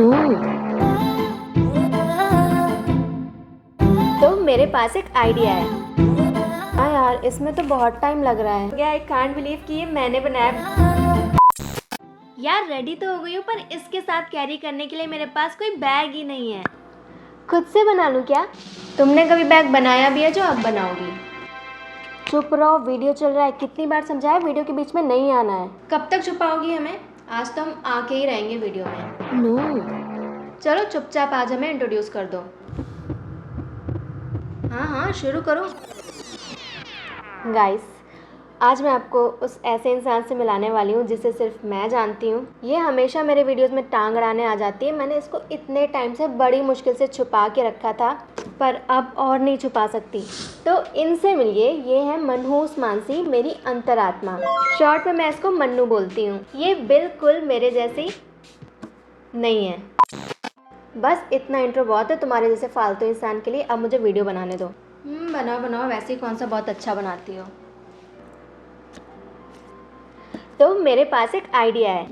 No. तो मेरे पास एक आइडिया है। हाँ यार, इसमें तो बहुत टाइम लग रहा है। आई कांट बिलीव कि ये मैंने बनाया। यार रेडी तो हो गई हूँ, पर इसके साथ कैरी करने के लिए मेरे पास कोई बैग ही नहीं है। खुद से बना लूँ क्या? तुमने कभी बैग बनाया भी है जो अब बनाओगी? चुप रहो, वीडियो चल रहा है। कितनी बार समझाया वीडियो के बीच में नहीं आना है। कब तक छुपाओगी हमें? आज तो हम आके ही रहेंगे वीडियो में। नो। चलो चुपचाप आज हमें इंट्रोड्यूस कर दो। हाँ हाँ शुरू करो। गाइस, आज मैं आपको उस ऐसे इंसान से मिलाने वाली हूँ जिसे सिर्फ मैं जानती हूँ। ये हमेशा मेरे वीडियोस में टांग अड़ाने आ जाती है। मैंने इसको इतने टाइम से बड़ी मुश्किल से छुपा के रखा था, पर अब और नहीं छुपा सकती। तो इनसे मिलिए, ये है मनहूस मानसी, मेरी अंतरात्मा। शॉर्ट में मैं इसको मन्नू बोलती हूँ। ये बिल्कुल मेरे जैसी नहीं है। बस इतना इंट्रो बहुत है तुम्हारे जैसे फालतू इंसान के लिए। अब मुझे वीडियो बनाने दो। बनाओ बनाओ, वैसे ही कौन सा बहुत अच्छा बनाती हो। तो मेरे पास एक आइडिया है।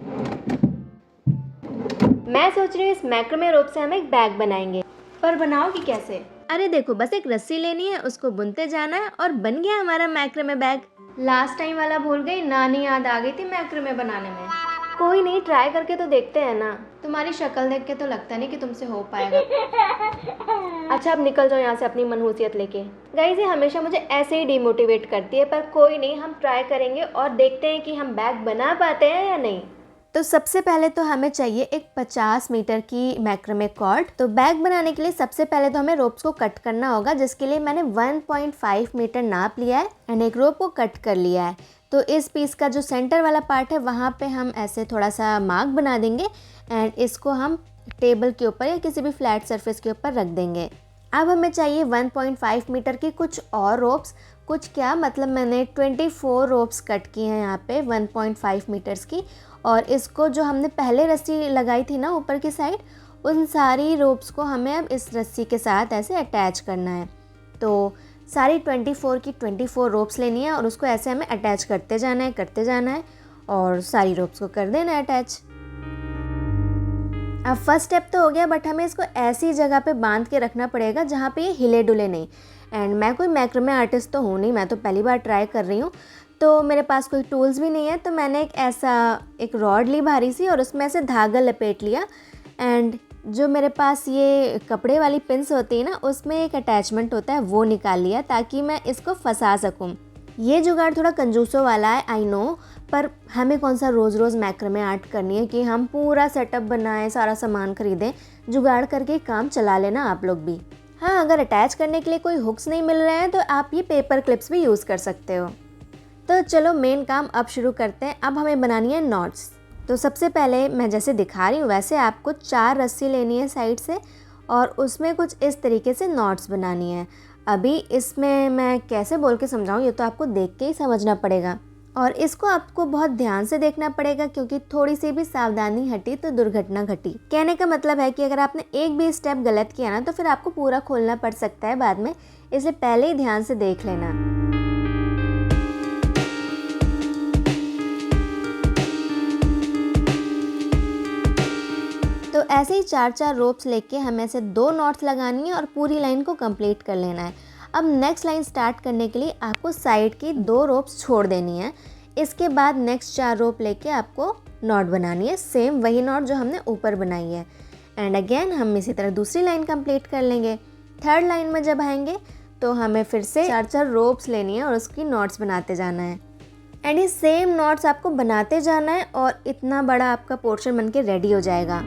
मैं सोच रही हूँ इस मैक्रोमे रोप से हम एक बैग बनाएंगे। पर बनाओगी कैसे? अरे देखो, बस एक रस्सी लेनी है, उसको बुनते जाना है और बन गया हमारा मैक्रोमे बैग। लास्ट टाइम वाला भूल गई, नानी याद आ गई थी मैक्रोमे बनाने में। कोई नहीं, ट्राई करके तो देखते हैं ना। तुम्हारी शक्ल देख के तो लगता नहीं कि तुमसे हो पाएगा। अच्छा अब निकल जाओ यहाँ से अपनी मनहूसियत लेके। गाइस, ये हमेशा मुझे ऐसे ही डिमोटिवेट करती है, पर कोई नहीं, हम ट्राई करेंगे और देखते हैं कि हम बैग बना पाते हैं या नहीं। तो सबसे पहले तो हमें चाहिए एक 50 मीटर की मैक्रोमे कॉर्ड। तो बैग बनाने के लिए सबसे पहले तो हमें रोप्स को कट करना होगा, जिसके लिए मैंने 1.5 मीटर नाप लिया है एंड एक रोप को कट कर लिया है। तो इस पीस का जो सेंटर वाला पार्ट है वहाँ पे हम ऐसे थोड़ा सा मार्क बना देंगे एंड इसको हम टेबल के ऊपर या किसी भी फ्लैट सरफेस के ऊपर रख देंगे। अब हमें चाहिए 1.5 मीटर की कुछ और रोप्स। कुछ क्या मतलब, मैंने 24 रोप्स कट किए हैं यहाँ पे 1.5 मीटर्स की। और इसको जो हमने पहले रस्सी लगाई थी ना ऊपर की साइड, उन सारी रोप्स को हमें अब इस रस्सी के साथ ऐसे अटैच करना है। तो सारी 24 की 24 रोप्स लेनी है और उसको ऐसे हमें अटैच करते जाना है और सारी रोप्स को कर देना है अटैच। अब फर्स्ट स्टेप तो हो गया, बट हमें इसको ऐसी जगह पे बांध के रखना पड़ेगा जहाँ पे ये हिले डुले नहीं। एंड मैं कोई मैक्रोमे आर्टिस्ट तो हूँ नहीं, मैं तो पहली बार ट्राई कर रही हूँ, तो मेरे पास कोई टूल्स भी नहीं है। तो मैंने एक रॉड ली भारी सी और उसमें ऐसे धागा लपेट लिया एंड जो मेरे पास ये कपड़े वाली पिन्स होती है ना, उसमें एक अटैचमेंट होता है, वो निकाल लिया ताकि मैं इसको फंसा सकूँ। ये जुगाड़ थोड़ा कंजूसों वाला है, आई नो, पर हमें कौन सा रोज़ रोज़ मैक्रोमे आर्ट करनी है कि हम पूरा सेटअप बनाएं, सारा सामान खरीदें। जुगाड़ करके काम चला लेना आप लोग भी। हाँ, अगर अटैच करने के लिए कोई हुक्स नहीं मिल रहे हैं तो आप ये पेपर क्लिप्स भी यूज़ कर सकते हो। तो चलो मेन काम अब शुरू करते हैं। अब हमें बनानी है नॉट्स। तो सबसे पहले मैं जैसे दिखा रही हूँ वैसे आपको 4 रस्सी लेनी है साइड से और उसमें कुछ इस तरीके से नॉट्स बनानी है। अभी इसमें मैं कैसे बोल के समझाऊँ, ये तो आपको देख के ही समझना पड़ेगा और इसको आपको बहुत ध्यान से देखना पड़ेगा, क्योंकि थोड़ी सी भी सावधानी हटी तो दुर्घटना घटी। कहने का मतलब है कि अगर आपने एक भी स्टेप गलत किया ना तो फिर आपको पूरा खोलना पड़ सकता है बाद में, इसलिए पहले ही ध्यान से देख लेना। तो ऐसे ही 4-4 रोप्स लेके हमें ऐसे 2 नॉट्स लगानी है और पूरी लाइन को कंप्लीट कर लेना है। अब नेक्स्ट लाइन स्टार्ट करने के लिए आपको साइड की 2 रोप्स छोड़ देनी है। इसके बाद नेक्स्ट 4 रोप लेके आपको नॉट बनानी है, सेम वही नॉट जो हमने ऊपर बनाई है। एंड अगेन हम इसी तरह दूसरी लाइन कंप्लीट कर लेंगे। थर्ड लाइन में जब आएंगे तो हमें फिर से 4-4 रोप्स लेनी है और उसकी नॉट्स बनाते जाना है। एंड ये सेम नॉट्स आपको बनाते जाना है और इतना बड़ा आपका पोर्शन बन के रेडी हो जाएगा।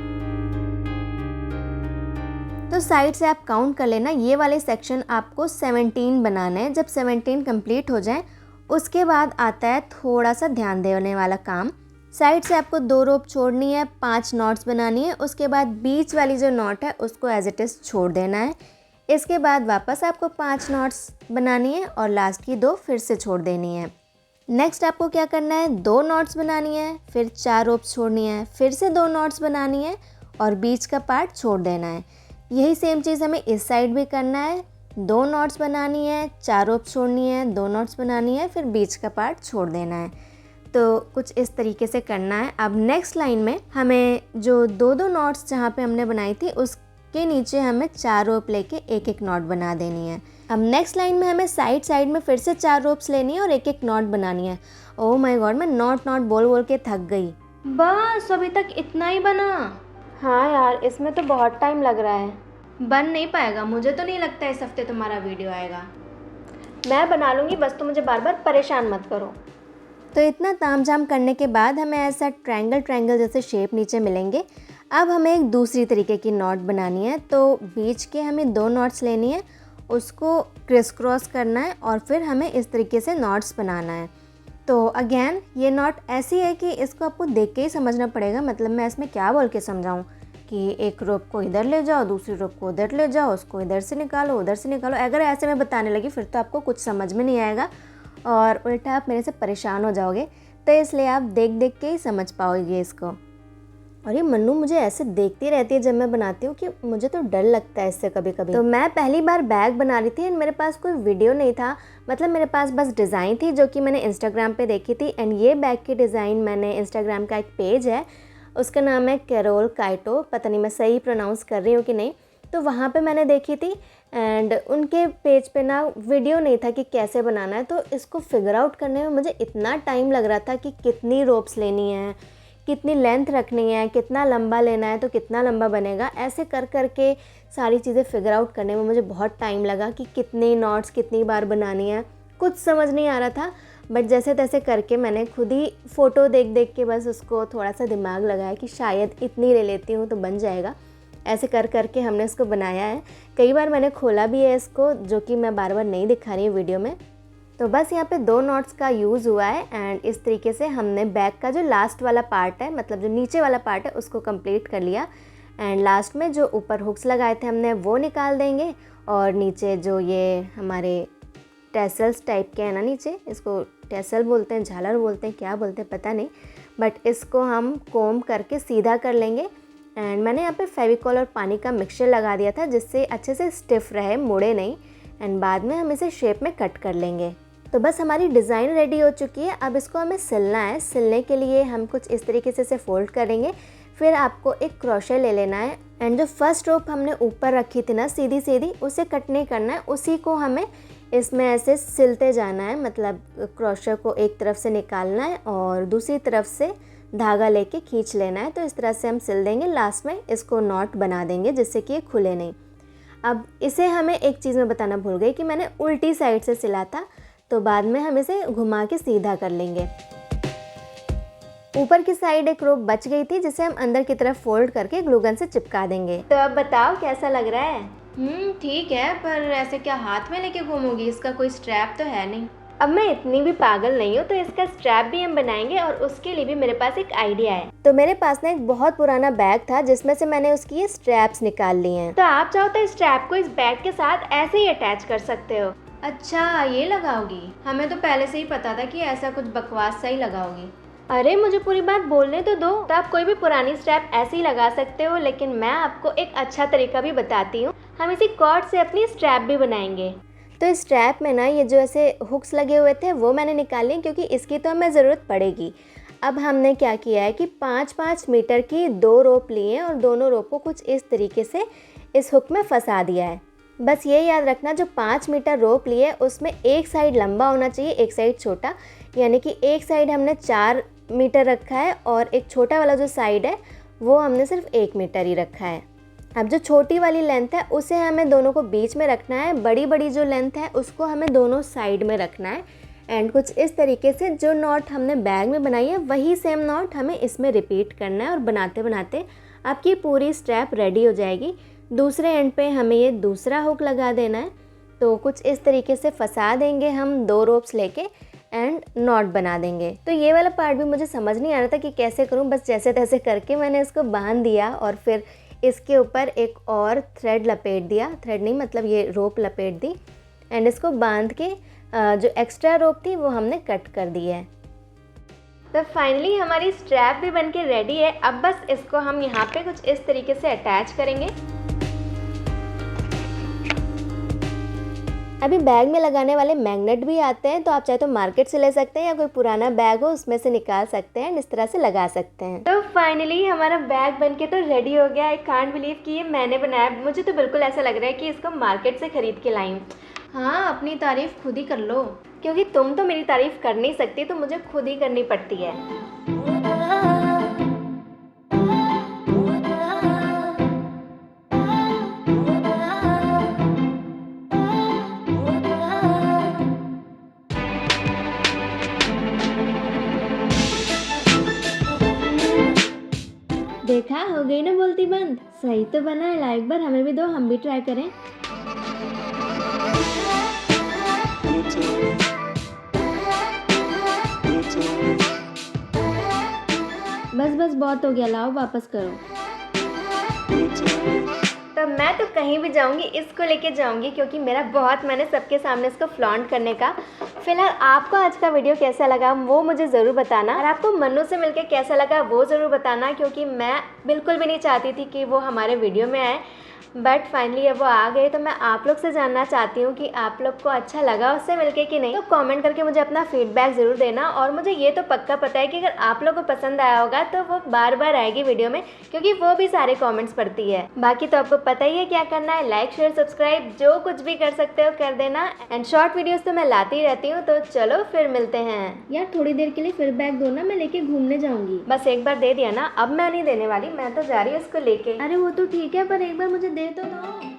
तो साइड से आप काउंट कर लेना, ये वाले सेक्शन आपको 17 बनाना है। जब 17 कंप्लीट हो जाए उसके बाद आता है थोड़ा सा ध्यान देने वाला काम। साइड से आपको 2 रोप छोड़नी है, 5 नॉट्स बनानी है, उसके बाद बीच वाली जो नॉट है उसको एज इट इज़ छोड़ देना है। इसके बाद वापस आपको 5 नॉट्स बनानी है और लास्ट की 2 फिर से छोड़ देनी है। नेक्स्ट आपको क्या करना है, 2 नॉट्स बनानी है, फिर 4 रोप्स छोड़नी है, फिर से 2 नॉट्स बनानी है और बीच का पार्ट छोड़ देना है। यही सेम चीज़ हमें इस साइड भी करना है। 2 नॉट्स बनानी है, 4 रोप्स छोड़नी है, 2 नॉट्स बनानी है, फिर बीच का पार्ट छोड़ देना है। तो कुछ इस तरीके से करना है। अब नेक्स्ट लाइन में हमें जो 2-2 नॉट्स जहाँ पे हमने बनाई थी उसके नीचे हमें 4 रोप लेके एक एक नॉट बना देनी है। अब नेक्स्ट लाइन में हमें साइड साइड में फिर से 4 रोप्स लेनी है और एक एक नॉट बनानी है। ओह माय गॉड, मैं नॉट बोल बोल के थक गई। बस अभी तक इतना ही बना? हाँ यार, इसमें तो बहुत टाइम लग रहा है। बन नहीं पाएगा, मुझे तो नहीं लगता इस हफ्ते तुम्हारा वीडियो आएगा। मैं बना लूँगी, बस तुम मुझे बार बार परेशान मत करो। तो इतना तामझाम करने के बाद हमें ऐसा ट्रायंगल जैसे शेप नीचे मिलेंगे। अब हमें एक दूसरी तरीके की नॉट बनानी है। तो बीच के हमें 2 नॉट्स लेनी है, उसको क्रिस क्रॉस करना है और फिर हमें इस तरीके से नॉट्स बनाना है। तो अगेन ये नॉट ऐसी है कि इसको आपको देख के ही समझना पड़ेगा। मतलब मैं इसमें क्या बोल के समझाऊँ कि एक रोप को इधर ले जाओ, दूसरी रोप को उधर ले जाओ, उसको इधर से निकालो, उधर से निकालो। अगर ऐसे मैं बताने लगी फिर तो आपको कुछ समझ में नहीं आएगा और उल्टा आप मेरे से परेशान हो जाओगे। तो इसलिए आप देख देख के ही समझ पाओगे इसको। और ये मन्नू मुझे ऐसे देखती रहती है जब मैं बनाती हूँ कि मुझे तो डर लगता है इससे कभी कभी। तो मैं पहली बार बैग बना रही थी एंड मेरे पास कोई वीडियो नहीं था, मतलब मेरे पास बस डिज़ाइन थी जो कि मैंने इंस्टाग्राम पे देखी थी। एंड ये बैग की डिज़ाइन मैंने इंस्टाग्राम का एक पेज है, उसका नाम है कैरोल काइटो, पता नहीं मैं सही प्रोनाउंस कर रही हूँ कि नहीं। तो वहाँ पे मैंने देखी थी एंड उनके पेज पे ना वीडियो नहीं था कि कैसे बनाना है। तो इसको फिगर आउट करने में मुझे इतना टाइम लग रहा था कि कितनी रोप्स लेनी है, कितनी लेंथ रखनी है, कितना लंबा लेना है तो कितना लंबा बनेगा। ऐसे कर कर के सारी चीज़ें फिगर आउट करने में मुझे बहुत टाइम लगा कि कितने नॉट्स कितनी बार बनानी है, कुछ समझ नहीं आ रहा था। बट जैसे तैसे करके मैंने खुद ही फ़ोटो देख देख के बस उसको थोड़ा सा दिमाग लगाया कि शायद इतनी ले लेती हूँ तो बन जाएगा। ऐसे कर कर के हमने इसको बनाया है। कई बार मैंने खोला भी है इसको, जो कि मैं बार बार नहीं दिखा रही हूँ वीडियो में। तो बस यहाँ पे 2 नॉट्स का यूज़ हुआ है एंड इस तरीके से हमने बैक का जो लास्ट वाला पार्ट है, मतलब जो नीचे वाला पार्ट है, उसको कंप्लीट कर लिया। एंड लास्ट में जो ऊपर हुक्स लगाए थे हमने वो निकाल देंगे और नीचे जो ये हमारे टैसल्स टाइप के हैं ना, नीचे इसको टैसल बोलते हैं, झालर बोलते हैं, क्या बोलते हैं पता नहीं, बट इसको हम कोम करके सीधा कर लेंगे। एंड मैंने यहाँ पे फेविकॉल और पानी का मिक्सचर लगा दिया था जिससे अच्छे से स्टिफ रहे, मुड़े नहीं। एंड बाद में हम इसे शेप में कट कर लेंगे। तो बस हमारी डिज़ाइन रेडी हो चुकी है। अब इसको हमें सिलना है। सिलने के लिए हम कुछ इस तरीके से इसे फोल्ड करेंगे। फिर आपको एक क्रोशे ले लेना है एंड जो फर्स्ट रोप हमने ऊपर रखी थी ना सीधी सीधी, उसे कट नहीं करना है, उसी को हमें इसमें ऐसे सिलते जाना है। मतलब क्रोशे को एक तरफ से निकालना है और दूसरी तरफ से धागा लेके खींच लेना है। तो इस तरह से हम सिल देंगे। लास्ट में इसको नॉट बना देंगे जिससे कि ये खुले नहीं। अब इसे हमें एक चीज़ में बताना भूल गई कि मैंने उल्टी साइड से सिला था, तो बाद में हम इसे घुमा के सीधा कर लेंगे। ऊपर की साइड एक रोप बच गई थी जिसे हम अंदर की तरफ फोल्ड करके ग्लू गन से चिपका देंगे। तो अब बताओ कैसा लग रहा है? ठीक है, पर ऐसे क्या हाथ में लेके घूमोगी? इसका कोई स्ट्रैप तो है नहीं। अब मैं इतनी भी पागल नहीं हूँ, तो इसका स्ट्रैप भी हम बनाएंगे और उसके लिए भी मेरे पास एक आइडिया है। तो मेरे पास ना एक बहुत पुराना बैग था जिसमें से मैंने उसकी ये स्ट्रैप्स निकाल लिए हैं। तो आप चाहो तो इस स्ट्रैप को इस बैग के साथ ऐसे ही अटैच कर सकते हो। अच्छा, ये लगाओगी? हमें तो पहले से ही पता था कि ऐसा कुछ बकवास सा ही लगाओगी। अरे मुझे पूरी बात बोलने तो दो। तो आप कोई भी पुरानी स्ट्रैप ऐसे ही लगा सकते हो, लेकिन मैं आपको एक अच्छा तरीका भी बताती हूँ। हम इसी कॉर्ड से अपनी स्ट्रैप भी बनाएंगे। तो इस स्ट्रैप में ना ये जो ऐसे हुक्स लगे हुए थे वो मैंने निकाले क्योंकि इसकी तो हमें ज़रूरत पड़ेगी। अब हमने क्या किया है कि 5-5 मीटर की 2 रोप लिए और दोनों रोप को कुछ इस तरीके से इस हुक में फंसा दिया है। बस ये याद रखना, जो 5 मीटर रोप लिए उसमें एक साइड लंबा होना चाहिए, एक साइड छोटा। यानी कि एक साइड हमने 4 मीटर रखा है और एक छोटा वाला जो साइड है वो हमने सिर्फ 1 मीटर ही रखा है। अब जो छोटी वाली लेंथ है उसे हमें दोनों को बीच में रखना है, बड़ी बड़ी जो लेंथ है उसको हमें दोनों साइड में रखना है। एंड कुछ इस तरीके से जो नॉट हमने बैग में बनाई है वही सेम नॉट हमें इसमें रिपीट करना है और बनाते बनाते आपकी पूरी स्ट्रैप रेडी हो जाएगी। दूसरे एंड पे हमें ये दूसरा हुक लगा देना है। तो कुछ इस तरीके से फंसा देंगे हम 2 रोप्स लेके एंड नॉट बना देंगे। तो ये वाला पार्ट भी मुझे समझ नहीं आ रहा था कि कैसे करूं, बस जैसे तैसे करके मैंने इसको बांध दिया और फिर इसके ऊपर एक और थ्रेड लपेट दिया, थ्रेड नहीं मतलब ये रोप लपेट दी एंड इसको बांध के जो एक्स्ट्रा रोप थी वो हमने कट कर दी है। तो फाइनली हमारी स्ट्रैप भी बनके रेडी है। अब बस इसको हम यहाँ पे कुछ इस तरीके से अटैच करेंगे। अभी बैग में लगाने वाले मैग्नेट भी आते हैं, तो आप चाहे तो मार्केट से ले सकते हैं या कोई पुराना बैग हो उसमें से निकाल सकते हैं, इस तरह से लगा सकते हैं। तो फाइनली हमारा बैग बनके तो रेडी हो गया। आई कांट बिलीव कि ये मैंने बनाया। मुझे तो बिल्कुल ऐसा लग रहा है कि इसको मार्केट से खरीद के लाई हूँ। हाँ, अपनी तारीफ खुद ही कर लो, क्योंकि तुम तो मेरी तारीफ कर नहीं सकती, तो मुझे खुद ही करनी पड़ती है। देखा, हो गई ना बोलती बंद। सही तो बना है, लाइक बार हमें भी दो, हम भी ट्राई करें। बस बस बहुत हो गया, लाओ वापस करो। तो मैं तो कहीं भी जाऊंगी इसको लेके जाऊंगी, क्योंकि मेरा बहुत मन है सबके सामने इसको फ्लॉन्ट करने का। फिलहाल आपको आज का वीडियो कैसा लगा वो मुझे ज़रूर बताना, और आपको मन्नू से मिलके कैसा लगा वो ज़रूर बताना, क्योंकि मैं बिल्कुल भी नहीं चाहती थी कि वो हमारे वीडियो में आए, बट फाइनली अब वो आ गए। तो मैं आप लोग से जानना चाहती हूँ कि आप लोग को अच्छा लगा उससे मिलके कि नहीं। तो कमेंट करके मुझे अपना फीडबैक ज़रूर देना, और मुझे ये तो पक्का पता है कि अगर आप लोग को पसंद आया होगा तो वो बार बार आएगी वीडियो में, क्योंकि वो भी सारे कमेंट्स पढ़ती है। बाकी तो आपको पता ही है क्या करना है, लाइक शेयर सब्सक्राइब जो कुछ भी कर सकते हो कर देना। एंड शॉर्ट वीडियोज़ तो मैं लाती ही रहती हूँ। तो चलो फिर मिलते हैं। यार थोड़ी देर के लिए फीडबैक दो ना, मैं लेके घूमने जाऊँगी। बस एक बार दे दिया ना, अब मैं नहीं देने वाली, मैं तो जा रही हूँ उसको लेके। अरे वो तो ठीक है, पर एक बार मुझे दे तो दो।